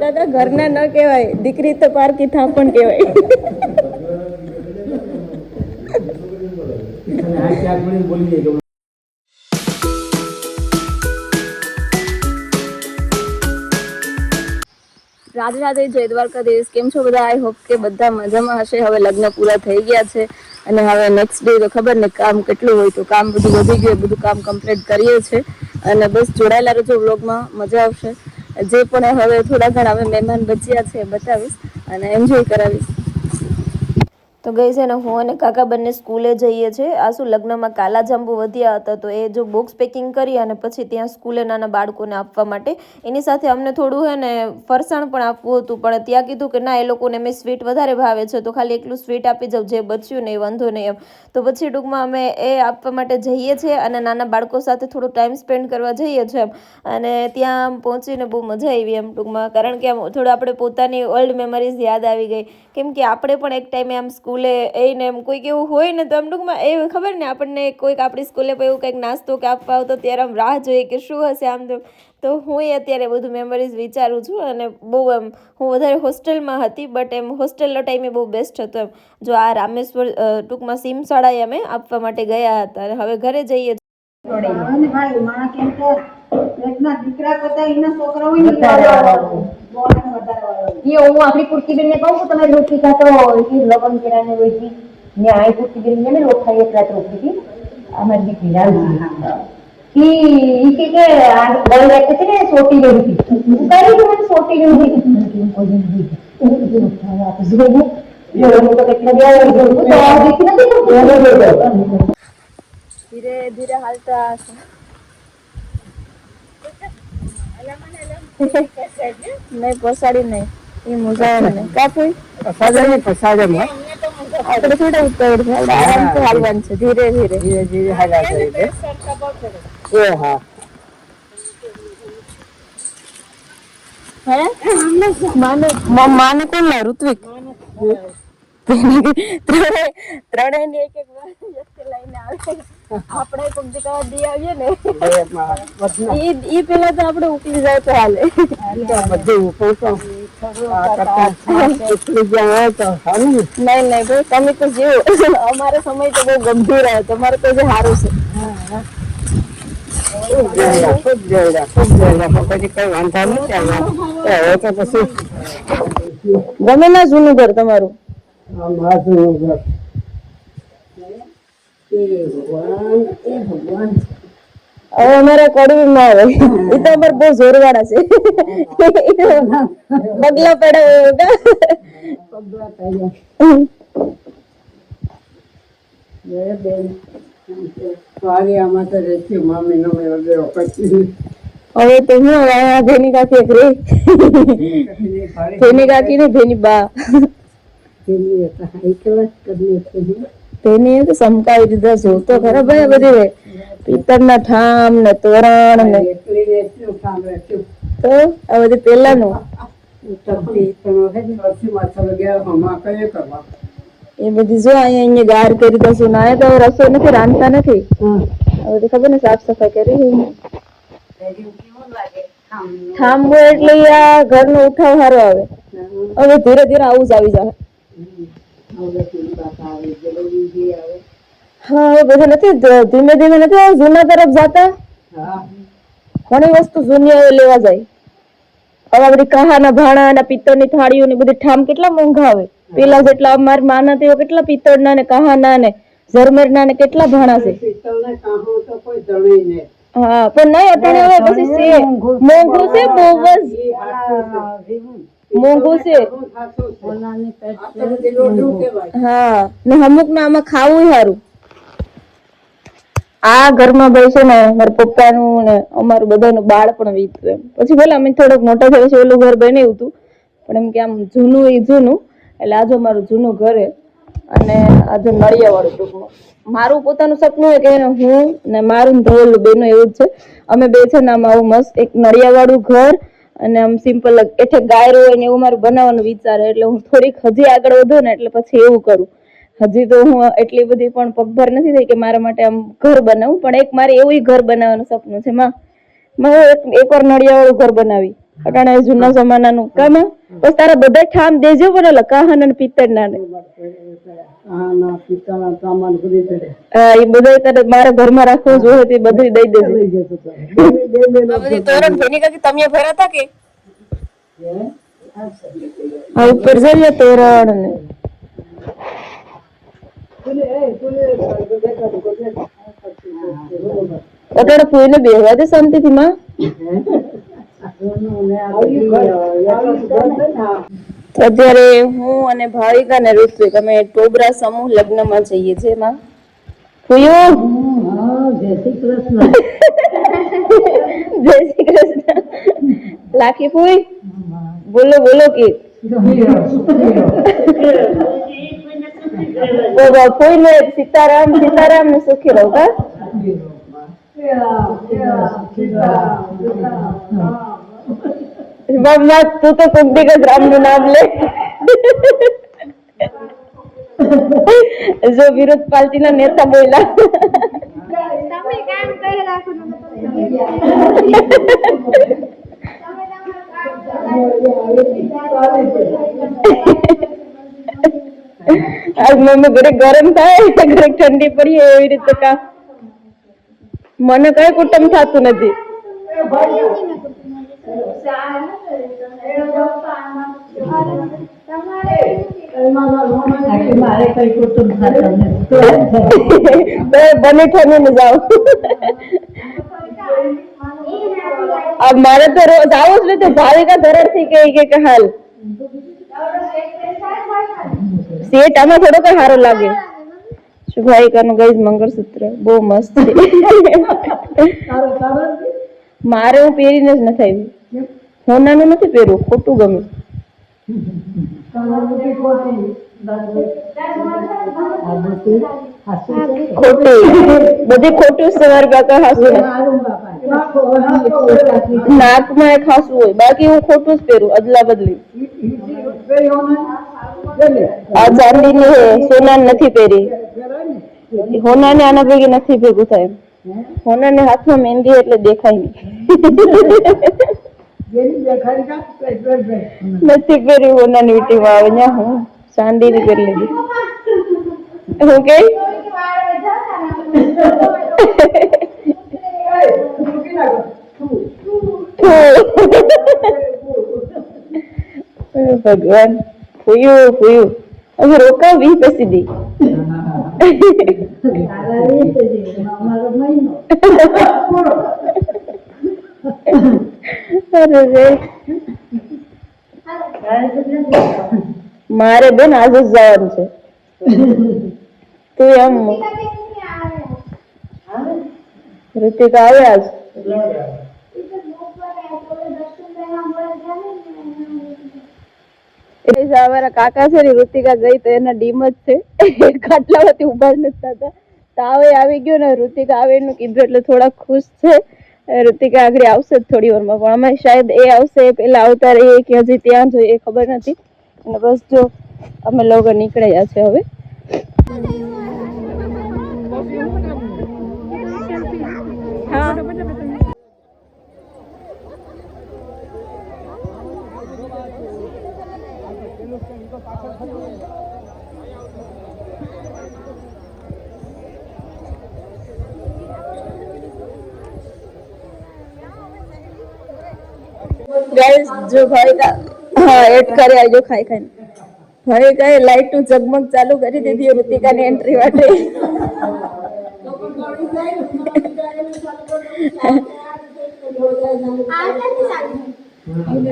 કાકા ઘરના ન કહેવાય, દીકરી તો પારકી થાપણ કહેવાય. રાધે રાધે, જય દ્વારકાધીશ. કેમ છો બધા? આઈ હોપ કે બધા મજામાં હશે. હવે લગ્ન પૂરા થઈ ગયા છે અને હવે નેક્સ્ટ ડે તો ખબર ને કામ કેટલું હોય, તો કામ બધું વધી ગયું, બધું કામ કમ્પ્લીટ કરીએ છીએ અને બસ જોડાયેલા રહેજો વ્લોગમાં, મજા આવશે. જે પણ હવે થોડા ઘણા હવે મહેમાન બચ્યા છે બતાવીશ અને એન્જોય કરાવીશ. તો ગઈ છે ને હું અને કાકા બંને સ્કૂલે જઈએ છીએ. આ શું લગ્નમાં કાલા જાંબુ વધ્યા હતા, તો એ જો બોક્સ પેકિંગ કરી અને પછી ત્યાં સ્કૂલે નાના બાળકોને આપવા માટે, એની સાથે અમને થોડું હે ને ફરસાણ પણ આપવું હતું, પણ ત્યાં કીધું કે ના, એ લોકોને મેં સ્વીટ વધારે ભાવે છે તો ખાલી એકલું સ્વીટ આપી જાઉં, જે બચ્યું ને એ વાંધો નહીં એમ. તો પછી ટૂંકમાં અમે એ આપવા માટે જઈએ છીએ અને નાના બાળકો સાથે થોડો ટાઈમ સ્પેન્ડ કરવા જઈએ છીએ એમ. અને ત્યાં પહોંચીને બહુ મજા આવી એમ ટૂંકમાં, કારણ કે આમ થોડું આપણે પોતાની ઓલ્ડ મેમરીઝ યાદ આવી ગઈ, કેમ કે આપણે પણ એક ટાઈમે આમ સ્કૂલે એને એમ કોઈક એવું હોય ને તો આમ ટૂંકમાં એ ખબર ને આપણને કોઈક આપણી સ્કૂલે એવું કંઈક નાસ્તો કે આપવા આવતો ત્યારે આમ રાહ જોઈએ કે શું હશે આમ. તો હું અત્યારે બધું મેમરીઝ વિચારું છું અને બહુ એમ હું વધારે હોસ્ટેલમાં હતી, બટ એમ હોસ્ટેલનો ટાઈમ એ બહુ બેસ્ટ હતો એમ. જો આ રામેશ્વર ટૂંકમાં સીમશાળાએ અમે આપવા માટે ગયા હતા અને હવે ઘરે જઈએ. દીકરા કરતા એના છોકરા હું આપણી કુર્તી બેન ને કહું તમે રોટી ખાતો લગ્ન કર્યા હોય ને આ કુર્તી બેન ને લોખાઈ એટલા રોટી અમારી દીકરી ઈ કે બળ રાખે છે ને સોટી લેવી કરી મને સોટી લેવી ધીરે ધીરે હાલતા નહીં પસાડી નહીં એ મજા નહીં કાપી પસાડે આપણે થોડા ઉતાવળ છે, આપણે આરામથી હાલવાનું છે, ધીરે ધીરે ધીરે ધીરે હાલ્યા છે. એ હા માને કોણ ના ઋત્વિક ત્રણેય એક વ્યક્તિ લઈને આવે. આપણે પગદીકા દી આવીએ ને ઈ પેલા તો આપણે ઉકલી જાય તો હાલે. નહીં નહીં ભાઈ, તમે તો જીવો, અમારો સમય તો બહુ ગંભીર આવે, તમારે તો જે સારું છે. ગમે ના જૂનું ઘર તમારું? હવે અમારે કડવી ના આવે, એ તો અમારે બહુ જોર વાળા છે. બગલા પડે હવે તો હું ભેની કાકી એક રે ભેની કાકી ને ભેની બા ભેની તો સમકાવી દીધા. જોતો ખરા ભાઈ બધી રે પિત્તળના ઠામ ને તોરણ ને તો આ બધી પેલાનું એ બધી જો અહીંયા ગાર કરી દઉં ના તો રસોઈ નથી, રાંધતા નથી. હવે તો ખબર ને સાફ સફાઈ કરી થાંભો એટલે આ ઘરનો ઉઠાવ સારો આવે. હવે ધીરે ધીરે આવું જ આવી જાય. હા હવે બધા નથી ધીમે ધીમે નથી જૂના તરફ જતા. ઘણી વસ્તુ જૂની લેવા જાય. હવે બધી કહાના ભાણા અને પિત્તળની થાળીઓ ને બધી ઠામ કેટલા મોંઘા આવે. પેલા જેટલા અમારા માના તેઓ કેટલા પિત્તળના ને કહાના ને ઝરમરના ને કેટલા ભાણા છે. હા પણ નહીં અત્યારે હવે પછી છે મોંઘું છે, બહુ જ મોંઘું છે. હા ને અમુક ને આમાં ખાવું સારું. આ ઘરમાં ભાઈ છે ને મારા પપ્પાનું ને અમારું બધાનું બાળ પણ વીતું એમ. પછી ભલે અમે થોડોક મોટા થયા પછી ઓલું ઘર બનાવ્યું હતું, પણ એમ કે આમ જૂનું એ જૂનું એટલે આજે મારું જૂનું ઘરે અને આજે નળિયા વાળું ટૂંકમાં મારું પોતાનું સપનું હોય કે હું ને મારું ધોલ બેનો એવું જ છે. અમે બે છે ને આમ આવું મસ્ત એક નળિયા વાળું ઘર અને આમ સિમ્પલ એઠે ગાયરો હોય ને એવું મારું બનાવવાનું વિચાર. એટલે હું થોડીક હજી આગળ વધું ને એટલે પછી એવું કરું. હજી તો હું એટલી બધી પણ પગભર નથી થઈ કે મારા માટે આમ ઘર બનાવું, પણ એક મારે એવું ઘર બનાવવાનું સપનું છે. એકવાર નળિયા વાળું ઘર બનાવી અટાણે જૂના જમાનાનું કામ બસ તારા બધા ઠામ દેજો પણ ઓલા કાહન અને પિત્તળના ને હા એ બધા તારે મારા ઘરમાં રાખવું જોઈએ તે બધું દઈ દેજો તોરણ ભેની કાકી તમે ભર્યા હતા કે હા ઉપર જઈએ તોરણ ને અત્યારે ફૂઈને બેહવા દે શાંતિથી માં અત્યારે હું અને ભાવિકા ને ઋત્વિક અમે ટોબરા સમૂહ લગ્નમાં જઈએ છીએ માં ફૂયો જય શ્રી કૃષ્ણ જય શ્રી કૃષ્ણ લાખી ફૂઈ બોલો બોલો કે ફૂઈ ને સીતારામ સીતારામ ને સુખી રહો કા તું તો કોક દિવસ રામ નું નામ લે જો વિરોધ પાર્ટી ના નેતા બોલ્યા આજ મમ્મી ઘરે ગરમ થાય ઘરે ઠંડી પડી એવી રીતે કા મને કઈ કુટુંબ થતું નથી મારે કઈ કુટુંબ બને ઠંડી ને જાવ મારે તો રોજ આવું જ નથી ભાવિકા ધરડ થી કે હાલ સેટ આમાં થોડો કઈ સારો લાગે શું ભાવિકા નું ગઈ મંગળસૂત્ર બહુ મસ્ત છે મારે હું પહેરીને જ નથી આવી હોનાનું નથી પહેરવું ખોટું ગમે બધી ખોટું સવાર બાકા હાસું નાકમાં એક હાસું હોય બાકી હું ખોટું જ પહેરું અદલા બદલી આ ચાંદી ની હે સોના નથી પહેરી હોના ને આના ભેગી નથી ભેગું થાય હોના ને હાથમાં મહેંદી એટલે દેખાય નહીં નથી પહેરી હોના ની વીટીમાં આવે ને હું ચાંદી ની પહેરી લીધી હું કે ભગવાન ફૂયું ફૂયું હવે રોકાવી પછી દી મારે બેન આજ જ જવાનું છે તું એમ ઋતિકા આવે આજ કાકા છે ને ઋતિકા ગઈ તો એના ડીમ જ છે ખાટલામાંથી ઉભા નથી થતા તાવે આવી ગયો ને ઋતિકા આવે એનું કીધું એટલે થોડા ખુશ છે ઋતિકા આગળ આવશે થોડી વારમાં પણ અમે શાયદ એ આવશે પેલા આવતા રહીએ કે હજી ત્યાં જોઈએ એ ખબર નથી અને બસ જો અમે લોકો નીકળ્યા છે હવે गाइस जो भाई का हाँ एड करे आजो खाई खाई भाई का लाइट जगमग चालू करी दीदी ऋतिका ने एंट्री वाटे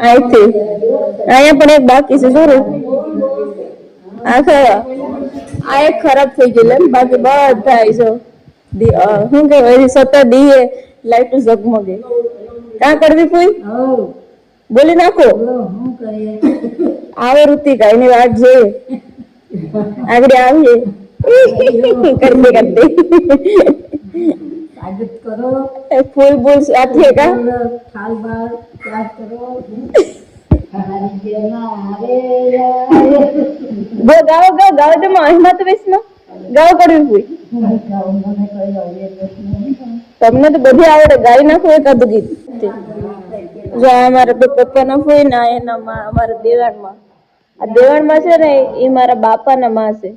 आई थी आया पण एक बाकी છે જોરો આખા આ એક ખરાબ થઈ ગયેલ બાકી બધા આઈજો હું કે વળી સતા દીએ લાઈટ ઝગમગે કા કરવી કોઈ બોલી નાખો હું કરીએ આવે ઋતિકા એની વાત જોઈએ આગળ આવીએ કરતે કરતે स्वागत करो फूल बोल साथे का थाल बार याद करो हमारी जेना आवे वो गाओ गाओ गाओ तो हिम्मत वेसमा गाओ करवी हुई गाओ મને કઈ આવડે તમને તો બધે આવડે ગાઈ નાખો એકાદ ગીત જો આ મારા બે પપ્પાના ફોઈ ને આ એના માં અમારા દેવાણમાં. આ દેવાણમાં છે ને એ મારા બાપાના માં છે.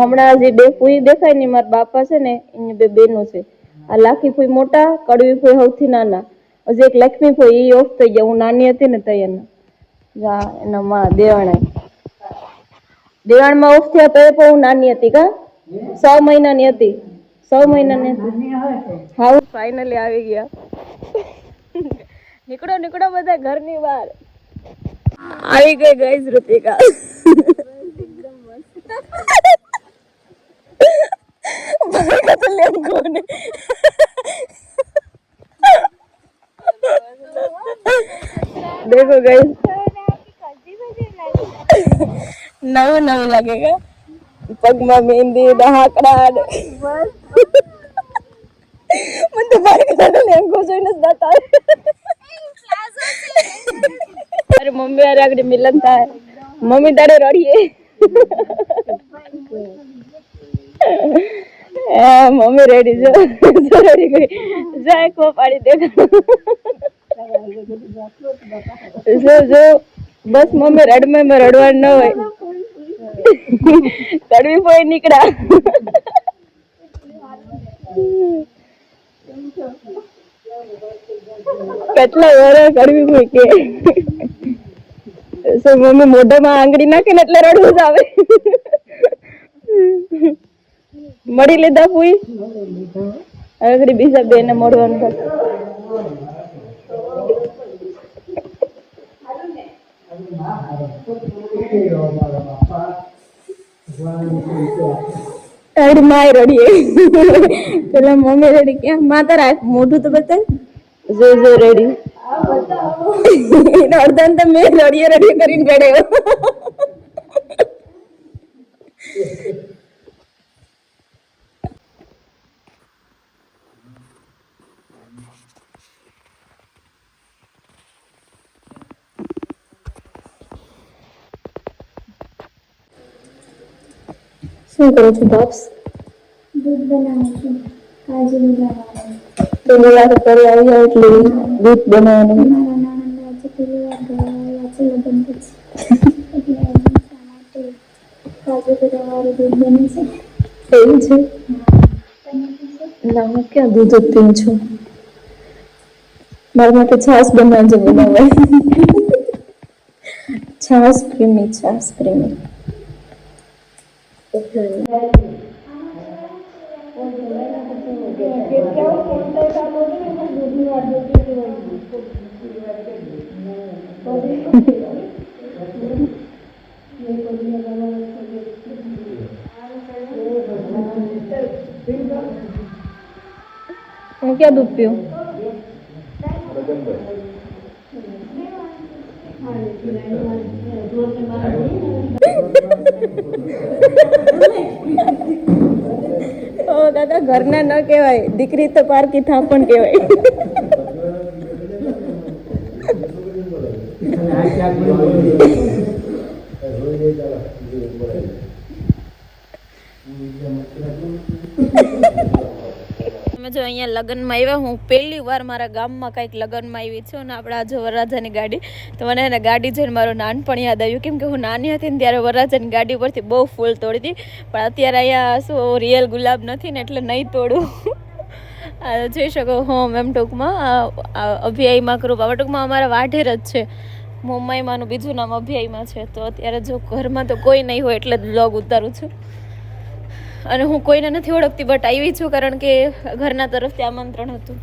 હમણાં જે બે ફોઈ દેખાય ને મારા બાપા છે ને એની બે બેનો છે. આ લાખી ફોઈ મોટા, કડવી ફોઈ સૌથી નાના. હજી એક લક્ષ્મી ફોઈ એ ઓફ થઈ ગયા. હું નાની હતી ને તૈયાર એના માં દેવાણમાં ઓફ થયા તો એ પણ હું નાની હતી કા 6 મહિનાની હતી. 6 મહિનાની હતી. હા ફાઇનલી આવી ગયા. નીકળો નીકળો બધા ઘરની બહાર. આવી ગઈ ગાઈસ ઋતિકા. देखो गाइस नवे नवे लगेगा पगमा मेहंदी दहाकड़ा मन तो बार करा लेंगो જોઈને દાતા અરે મમ્મી અરે આગળ મિલન થાય મમ્મી દાડે રડીએ મમ્મી રેડી જો રેડી ગઈ જાય કો પાડી દે જો બસ મમ્મી રડમે મે રડવા ન હોય કડવી પોઈ નીકળા કેટલા વરા કડવી પોઈ કે સો મમ્મી મોઢામાં આંગળી નાખે ને એટલે રડવું જ આવે મળી લીધા પોઈ આગળ બીજા બેને મળવાનું થશે અરે માય રડીએ પેલા મમ્મી રેડી ક્યાં માતા રાખ મોઢું તો બતાય જો જો રેડી અડધાન તો મેં રડીએ રડીએ કરીને રડ્યો શું કરો છો બાપ્સ दूध बनाऊं છું કાજુ બનાવવાનું તો બોલા તો કરી આવી એટલે દૂધ બનાવવાનું મારા નણંદ આજે પહેલી વાર ઘરે આવ્યા છે લગ્ન પછી એટલે એમના માટે કાજુ બદામવાળું દૂધ બને છે એવું છે તમે પીશો ના હું ક્યાં દૂધ જ પીઉં છું મારા માટે છાશ બનાવજો બનાવે છાશ પ્રેમી હું ક્યાં દૂધ પીઉં ઓ દાદા ઘરના ન કહેવાય દીકરી તો પારકી થાપણ કહેવાય અમે જો અહીંયા લગ્નમાં આવ્યા હું પહેલી વાર મારા ગામમાં કંઈક લગ્નમાં આવી છું અને આપણે આજે વરરાજાની ગાડી તો મને એને ગાડી જોઈને મારું નાનપણ યાદ આવ્યું કેમ કે હું નાની હતી ને ત્યારે વરરાજાની ગાડી પરથી બહુ ફૂલ તોડી હતી પણ અત્યારે અહીંયા શું રિયલ ગુલાબ નથી ને એટલે નહીં તોડું જોઈ શકો હોમ એમ ટૂંકમાં અભિયાયમાં કરું ટૂંકમાં અમારા વાઢેર જ છે મુંબઈમાંનું બીજું નામ અભિયાયમાં છે તો અત્યારે જો ઘરમાં તો કોઈ નહીં હોય એટલે જ વ્લોગ ઉતારું છું અને હું કોઈને નથી ઓળખતી બટ આવી છું કારણ કે ઘરના તરફથી આમંત્રણ હતું